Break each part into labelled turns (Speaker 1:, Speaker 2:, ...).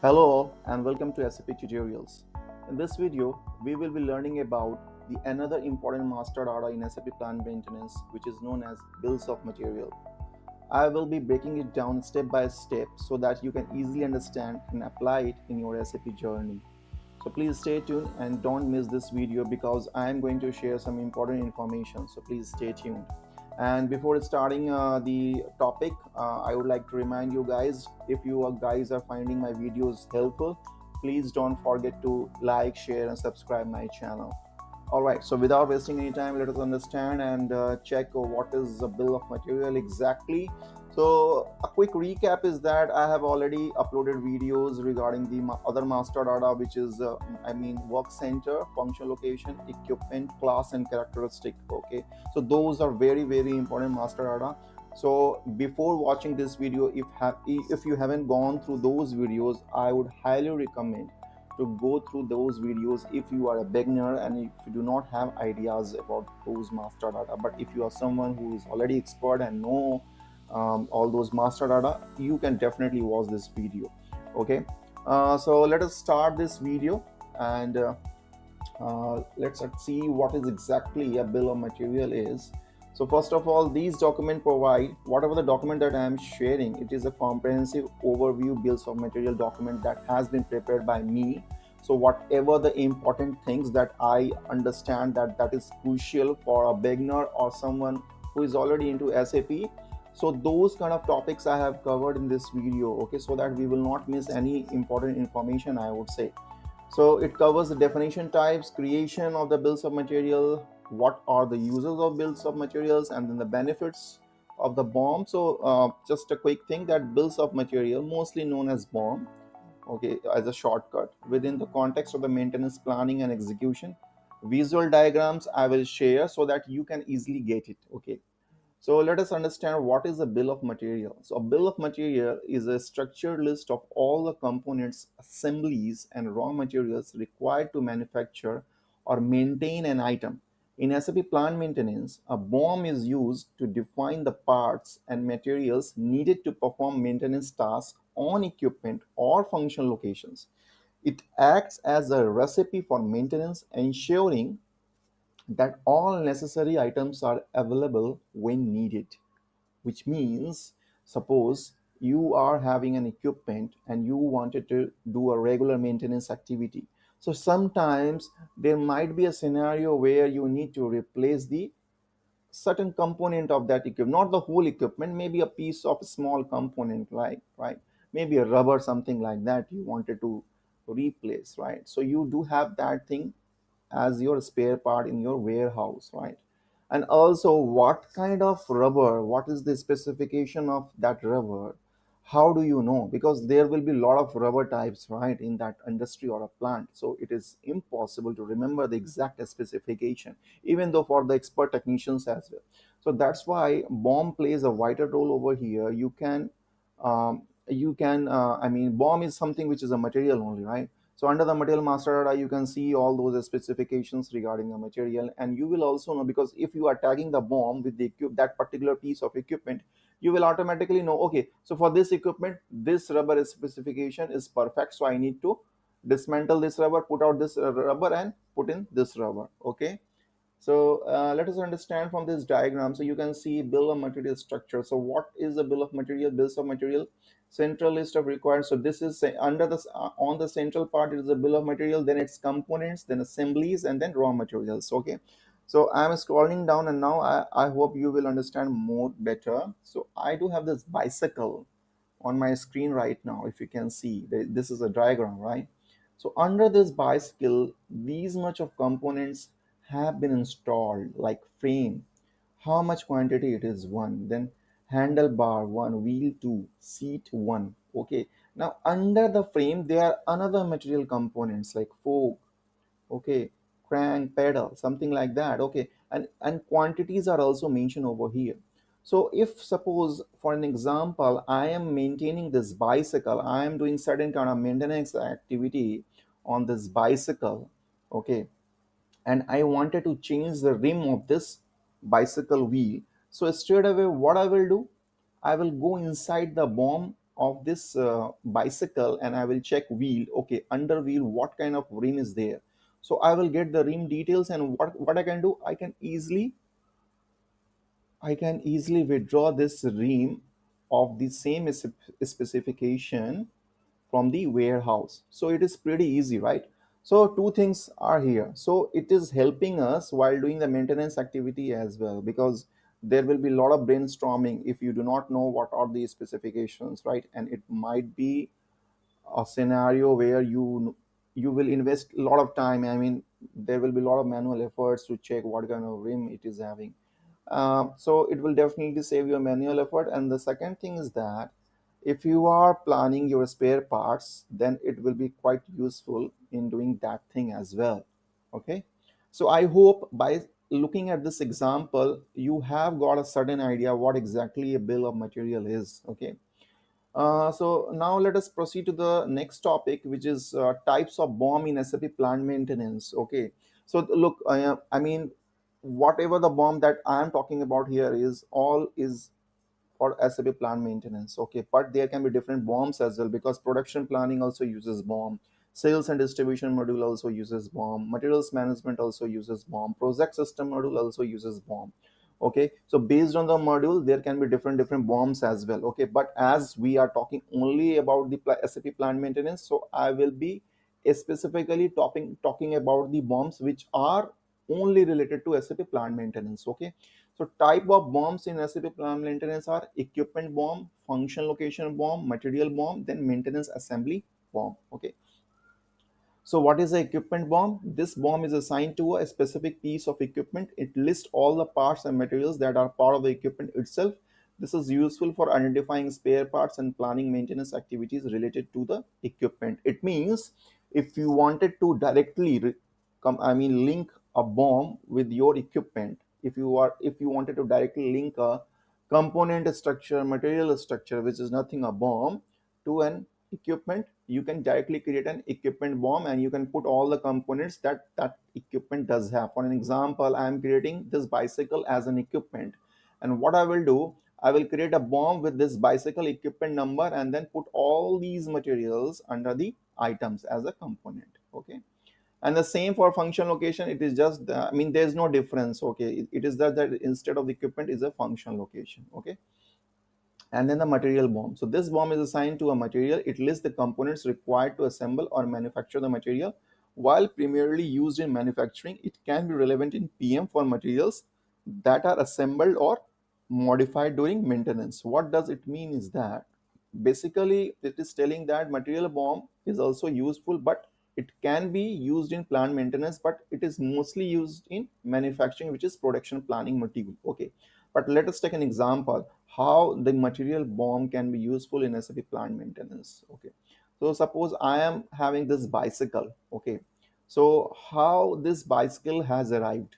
Speaker 1: Hello and welcome to SAP Tutorials. In this video, we will be learning about the another important master data in SAP plant maintenance, which is known as bills of material. I will be breaking it down step by step so that you can easily understand and apply it in your SAP journey. So please stay tuned and don't miss this video because I am going to share some important information. So please stay tuned. And before starting the topic, I would like to remind you guys, if you guys are finding my videos helpful, please don't forget to like, share, and subscribe my channel. All right, so without wasting any time, let us understand and check what is the bill of material exactly. So a quick recap is that I have already uploaded videos regarding the other master data, which is work center, function location, equipment, class, and characteristic. Okay, so those are very important master data. So before watching this video, if you haven't gone through those videos, I would highly recommend to go through those videos if you are a beginner and if you do not have ideas about those master data. But if you are someone who is already expert and know all those master data, you can definitely watch this video. Okay, so let us start this video and let's see what is exactly a bill of material is. So first of all, these documents provide whatever the document that I am sharing. It is a comprehensive overview bills of material document that has been prepared by me. So whatever the important things that I understand that is crucial for a beginner or someone who is already into SAP. So those kind of topics I have covered in this video. Okay, so that we will not miss any important information, I would say. So it covers the definition types, creation of the bills of material, what are the uses of bills of materials, and then the benefits of the BOM. So just a quick thing that bills of material, mostly known as BOM, okay, as a shortcut within the context of the maintenance planning and execution. Visual diagrams I will share so that you can easily get it. Okay, so let us understand what is a bill of material. So a bill of material is a structured list of all the components, assemblies, and raw materials required to manufacture or maintain an item. In SAP plant maintenance, a BOM is used to define the parts and materials needed to perform maintenance tasks on equipment or functional locations. It acts as a recipe for maintenance, ensuring that all necessary items are available when needed, which means suppose you are having an equipment and you wanted to do a regular maintenance activity. So sometimes there might be a scenario where you need to replace the certain component of that equipment, not the whole equipment, maybe a piece of small component, like, right, maybe a rubber, something like that you wanted to replace, right? So you do have that thing as your spare part in your warehouse, right? And also what kind of rubber, what is the specification of that rubber, how do you know? Because there will be a lot of rubber types, right, in that industry or a plant, so it is impossible to remember the exact specification, even though for the expert technicians as well. So that's why BOM plays a vital role over here. BOM is something which is a material only, right? So under the material master data, you can see all those specifications regarding the material, and you will also know, because if you are tagging the BOM with the that particular piece of equipment, you will automatically know, okay, so for this equipment, this rubber specification is perfect. So I need to dismantle this rubber, put out this rubber, and put in this rubber. Okay, so let us understand from this diagram. So you can see bill of material structure. So what is the bill of material? Bills of material, central list of required. So this is under this on the central part, it is a bill of material, then its components, then assemblies, and then raw materials. Okay, so I'm scrolling down, and now I hope you will understand more better. So I do have this bicycle on my screen right now. If you can see, this is a diagram, right? So under this bicycle, these much of components have been installed, like frame, how much quantity it is, one, then handlebar one, wheel two, seat one. Okay, now under the frame there are another material components like fork, okay, crank, pedal, something like that. Okay, and quantities are also mentioned over here. So if suppose for an example, I am maintaining this bicycle, I am doing certain kind of maintenance activity on this bicycle, okay, and I wanted to change the rim of this bicycle wheel. So straight away what I will do, I will go inside the BOM of this bicycle and I will check wheel. Okay, under wheel what kind of rim is there. So I will get the rim details, and what I can do, I can easily withdraw this rim of the same specification from the warehouse. So it is pretty easy, right? So two things are here. So it is helping us while doing the maintenance activity as well, because there will be a lot of brainstorming if you do not know what are the specifications, right? And it might be a scenario where you will invest a lot of time. I mean, there will be a lot of manual efforts to check what kind of rim it is having. So it will definitely save your manual effort. And the second thing is that if you are planning your spare parts, then it will be quite useful in doing that thing as well. Okay. So I hope by looking at this example, you have got a certain idea what exactly a bill of material is. Okay. So now let us proceed to the next topic, which is types of BOM in SAP plant maintenance. Okay. So look, I mean, whatever the BOM that I am talking about here is all is for SAP plant maintenance. Okay, but there can be different BOMs as well, because production planning also uses BOM. Sales and distribution module also uses BOM. Materials management also uses BOM. Project system module also uses BOM. Okay, so based on the module, there can be different BOMs as well. Okay, but as we are talking only about the SAP plant maintenance, so I will be specifically talking about the BOMs which are only related to SAP plant maintenance. Okay, so type of BOMs in SAP plant maintenance are equipment BOM, function location BOM, material BOM, then maintenance assembly BOM. Okay. So what is the equipment BOM? This BOM is assigned to a specific piece of equipment. It lists all the parts and materials that are part of the equipment itself. This is useful for identifying spare parts and planning maintenance activities related to the equipment. It means if you wanted to directly link a BOM with your equipment, if you wanted to directly link a component structure, material structure, which is nothing a BOM, to an equipment, you can directly create an equipment BOM and you can put all the components that that equipment does have. For an example, I am creating this bicycle as an equipment, and what I will do, I will create a BOM with this bicycle equipment number and then put all these materials under the items as a component. Okay, and the same for function location. It is just I mean, there's no difference. Okay, it is that instead of the equipment is a function location. Okay, and then the material BOM. So this BOM is assigned to a material. It lists the components required to assemble or manufacture the material. While primarily used in manufacturing, it can be relevant in PM for materials that are assembled or modified during maintenance. What does it mean is that basically it is telling that material BOM is also useful, but it can be used in plant maintenance, but it is mostly used in manufacturing, which is production planning module. Okay, but let us take an example how the material BOM can be useful in SAP plant maintenance. Okay, so suppose I am having this bicycle. Okay, so how this bicycle has arrived?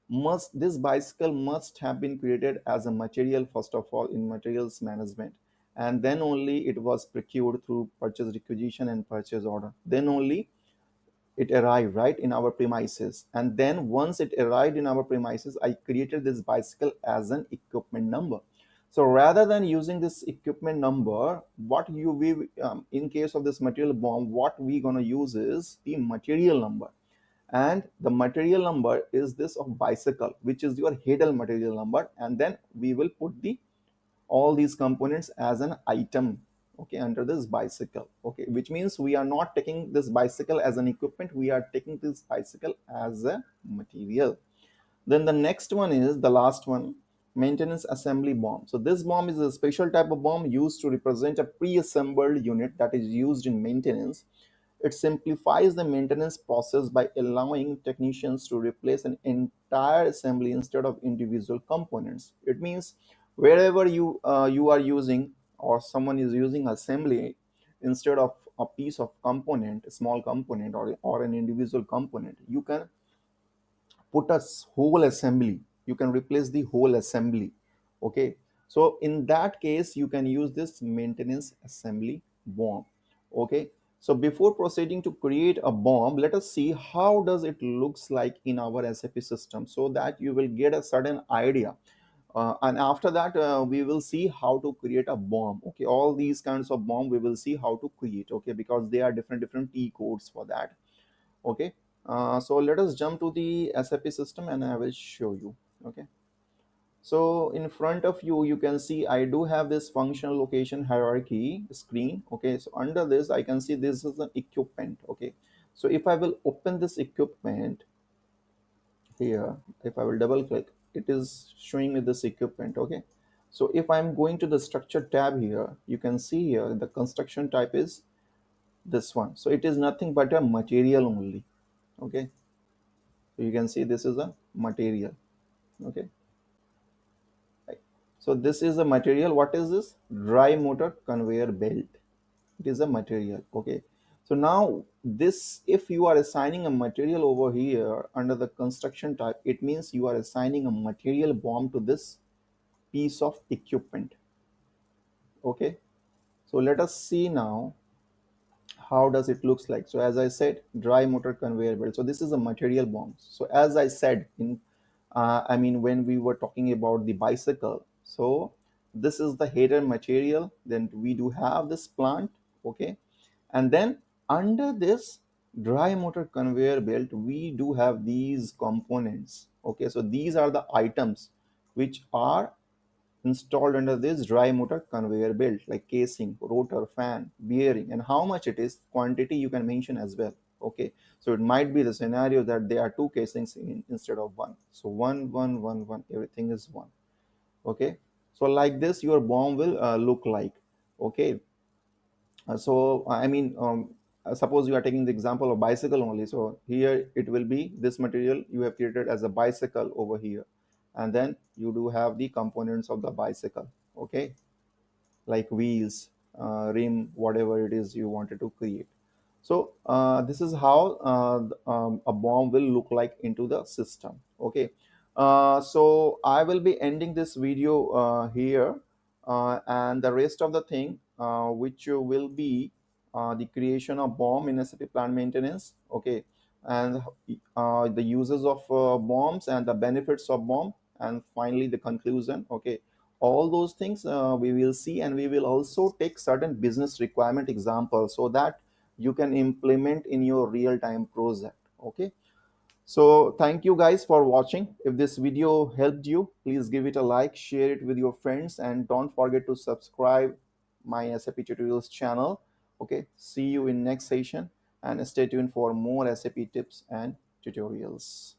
Speaker 1: Must this bicycle must have been created as a material first of all in materials management, and then only it was procured through purchase requisition and purchase order. Then only it arrived right in our premises, and then once it arrived in our premises, I created this bicycle as an equipment number. So rather than using this equipment number, what you we in case of this material BOM, what we gonna use is the material number. And the material number is this of bicycle, which is your Hedel material number, and then we will put the all these components as an item, okay, under this bicycle. Okay, which means we are not taking this bicycle as an equipment, we are taking this bicycle as a material. Then the next one is the last one, maintenance assembly BOM. So this BOM is a special type of BOM used to represent a pre-assembled unit that is used in maintenance. It simplifies the maintenance process by allowing technicians to replace an entire assembly instead of individual components. It means wherever you are using or someone is using assembly, instead of a piece of component, a small component, or an individual component, you can put a whole assembly. You can replace the whole assembly. Okay, so in that case you can use this maintenance assembly BOM. Okay, so before proceeding to create a BOM, let us see how does it looks like in our SAP system, so that you will get a certain idea And after that, we will see how to create a bomb. Okay, all these kinds of bomb we will see how to create. Okay, because they are different T codes for that. Okay, so let us jump to the SAP system and I will show you. Okay, so in front of you, you can see I do have this functional location hierarchy screen. Okay, so under this, I can see this is an equipment. Okay, so if I will open this equipment here, if I will double click, it is showing me this equipment. Okay, so if I'm going to the structure tab here, you can see here the construction type is this one. So it is nothing but a material only. Okay, so you can see this is a material. Okay, right. So this is a material. What is this? Dry motor conveyor belt. It is a material. Okay, so now this, if you are assigning a material over here under the construction type, it means you are assigning a material bomb to this piece of equipment. Okay, so let us see now how does it looks like. So as I said, dry motor conveyor belt, so this is a material bomb. So as I said in I mean, when we were talking about the bicycle, so this is the header material, then we do have this plant. Okay, and then under this dry motor conveyor belt we do have these components. Okay, so these are the items which are installed under this dry motor conveyor belt, like casing, rotor, fan, bearing, and how much it is, quantity you can mention as well. Okay, so it might be the scenario that there are two casings instead of one, so one, everything is one. Okay, so like this your bomb will look like. Okay, suppose you are taking the example of bicycle only. So here it will be this material you have created as a bicycle over here, and then you do have the components of the bicycle. Okay, like wheels, rim, whatever it is you wanted to create. So this is how a bomb will look like into the system. Okay, so I will be ending this video here, and the rest of the thing, which will be the creation of bomb in SAP plant maintenance. Okay, and the uses of bombs and the benefits of bomb, and finally the conclusion. Okay, all those things we will see, and we will also take certain business requirement examples so that you can implement in your real-time project. Okay, so thank you guys for watching. If this video helped you, please give it a like, share it with your friends, and don't forget to subscribe my SAP tutorials channel. Okay, see you in next session, and stay tuned for more SAP tips and tutorials.